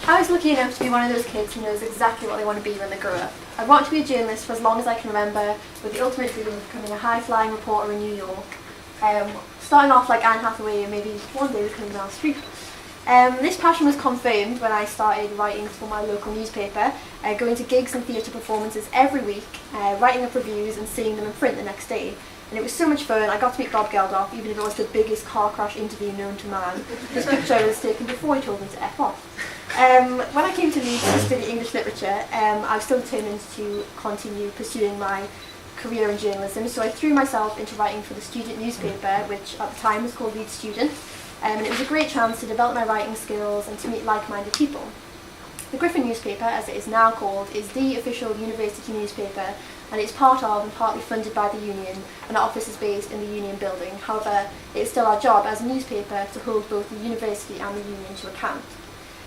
I was lucky enough to be one of those kids who knows exactly what they want to be when they grow up. I wanted to be a journalist for as long as I can remember, with the ultimate dream of becoming a high-flying reporter in New York. Starting off like Anne Hathaway and maybe one day becoming Meryl Streep. This passion was confirmed when I started writing for my local newspaper, going to gigs and theatre performances every week, writing up reviews and seeing them in print the next day. And it was so much fun. I got to meet Bob Geldof, even if it was the biggest car crash interview known to man. This picture was taken before he told me to F off. When I came to Leeds to study English literature, I was still determined to continue pursuing my career in journalism, so I threw myself into writing for the student newspaper, which at the time was called Leeds Student, and it was a great chance to develop my writing skills and to meet like-minded people. The Gryphon newspaper, as it is now called, is the official university newspaper, and it's part of and partly funded by the union, and our office is based in the union building. However, it is still our job as a newspaper to hold both the university and the union to account.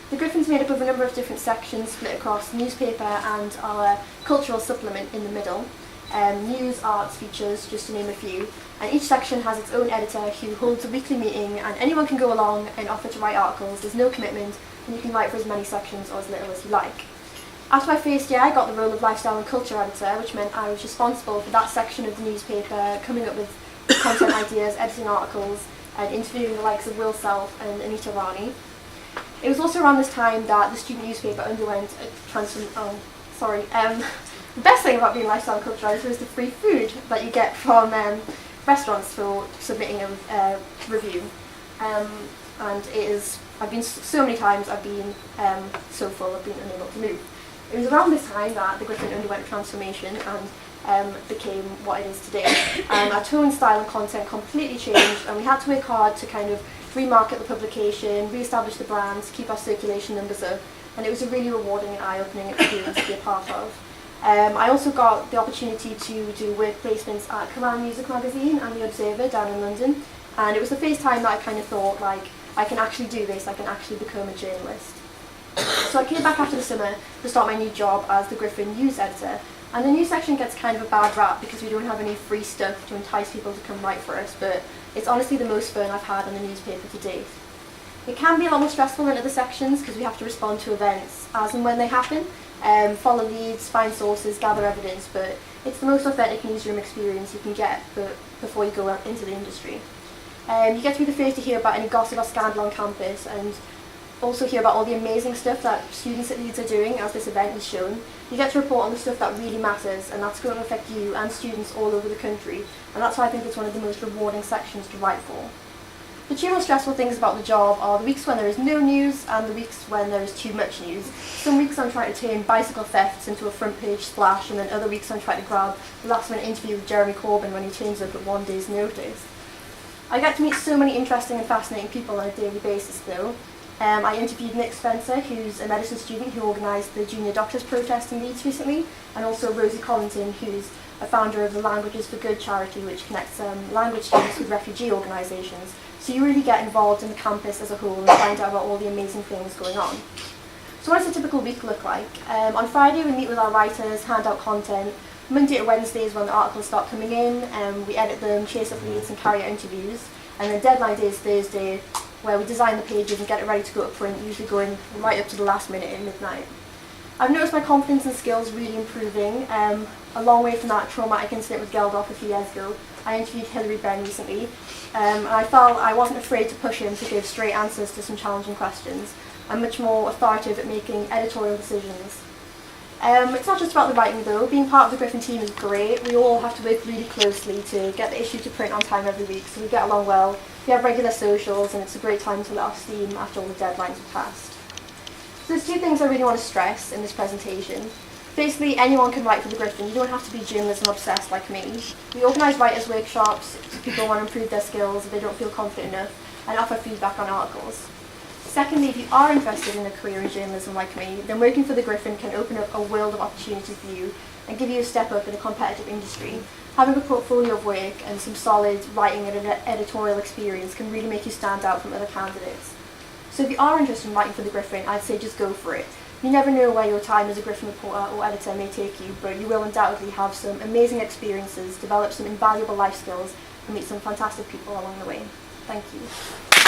The Gryphon's made up of a number of different sections split across the newspaper and our cultural supplement in the middle. News, arts, features, just to name a few. And each section has its own editor who holds a weekly meeting, and anyone can go along and offer to write articles. There's no commitment, and you can write for as many sections or as little as you like. After my first year, I got the role of lifestyle and culture editor, which meant I was responsible for that section of the newspaper, coming up with content ideas, editing articles, and interviewing the likes of Will Self and Anita Rani. It was also around this time that the student newspaper underwent a the best thing about being lifestyle and culture editor is the free food that you get from restaurants for submitting a review. And it is, I've been so many times, I've been so full, I've been unable to move. It was around this time that the Gryphon underwent transformation and became what it is today. Our tone, style and content completely changed, and we had to work hard to kind of remarket the publication, re-establish the brand, keep our circulation numbers up, and it was a really rewarding and eye-opening experience to be a part of. I also got the opportunity to do work placements at Koran Music Magazine and The Observer down in London, and it was the first time that I kind of thought, like, I can actually do this, I can actually become a journalist. So I came back after the summer to start my new job as the Gryphon news editor, and the news section gets kind of a bad rap because we don't have any free stuff to entice people to come write for us, but it's honestly the most fun I've had on the newspaper to date. It can be a lot more stressful than other sections because we have to respond to events as and when they happen, follow leads, find sources, gather evidence, but it's the most authentic newsroom experience you can get before you go out into the industry. You get to be the first to hear about any gossip or scandal on campus, and also hear about all the amazing stuff that students at Leeds are doing as this event is shown. You get to report on the stuff that really matters, and that's going to affect you and students all over the country, and that's why I think it's one of the most rewarding sections to write for. The two most stressful things about the job are the weeks when there is no news and the weeks when there is too much news. Some weeks I'm trying to turn bicycle thefts into a front page splash, and then other weeks I'm trying to grab the last minute interview with Jeremy Corbyn when he turns up at one day's notice. I get to meet so many interesting and fascinating people on a daily basis though. I interviewed Nick Spencer, who's a medicine student who organised the junior doctors protest in Leeds recently, and also Rosie Collington, who's a founder of the Languages for Good charity, which connects language students with refugee organisations. So you really get involved in the campus as a whole and find out about all the amazing things going on. So what does a typical week look like? On Friday we meet with our writers, hand out content. Monday to Wednesday is when the articles start coming in, we edit them, chase up leads and carry out interviews. And then deadline day is Thursday, where we design the pages and get it ready to go up print, usually going right up to the last minute at midnight. I've noticed my confidence and skills really improving. A long way from that traumatic incident with Geldof a few years ago. I interviewed Hilary Benn recently, and I felt I wasn't afraid to push him to give straight answers to some challenging questions. I'm much more authoritative at making editorial decisions. It's not just about the writing though. Being part of the Gryphon team is great. We all have to work really closely to get the issue to print on time every week, so we get along well. We have regular socials, and it's a great time to let off steam after all the deadlines are passed. So there's two things I really want to stress in this presentation. Firstly, anyone can write for the Gryphon. You don't have to be journalism obsessed like me. We organise writers' workshops if people want to improve their skills if they don't feel confident enough, and offer feedback on articles. Secondly, if you are interested in a career in journalism like me, then working for the Gryphon can open up a world of opportunity for you and give you a step up in a competitive industry. Having a portfolio of work and some solid writing and editorial experience can really make you stand out from other candidates. So if you are interested in writing for the Gryphon, I'd say just go for it. You never know where your time as a Gryphon reporter or editor may take you, but you will undoubtedly have some amazing experiences, develop some invaluable life skills, and meet some fantastic people along the way. Thank you.